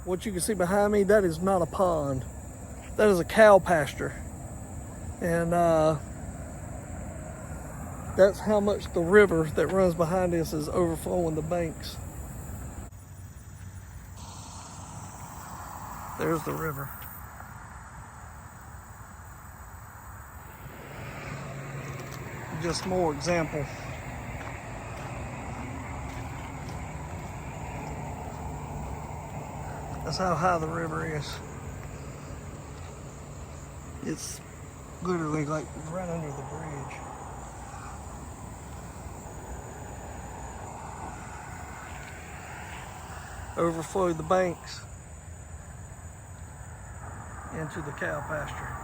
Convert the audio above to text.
what you can see behind me, that is not a pond. That is a cow pasture. And that's how much the river that runs behind us is overflowing the banks. There's the river. Just more example. That's how high the river is. It's literally like right under the bridge. Overflowed the banks into the cow pasture.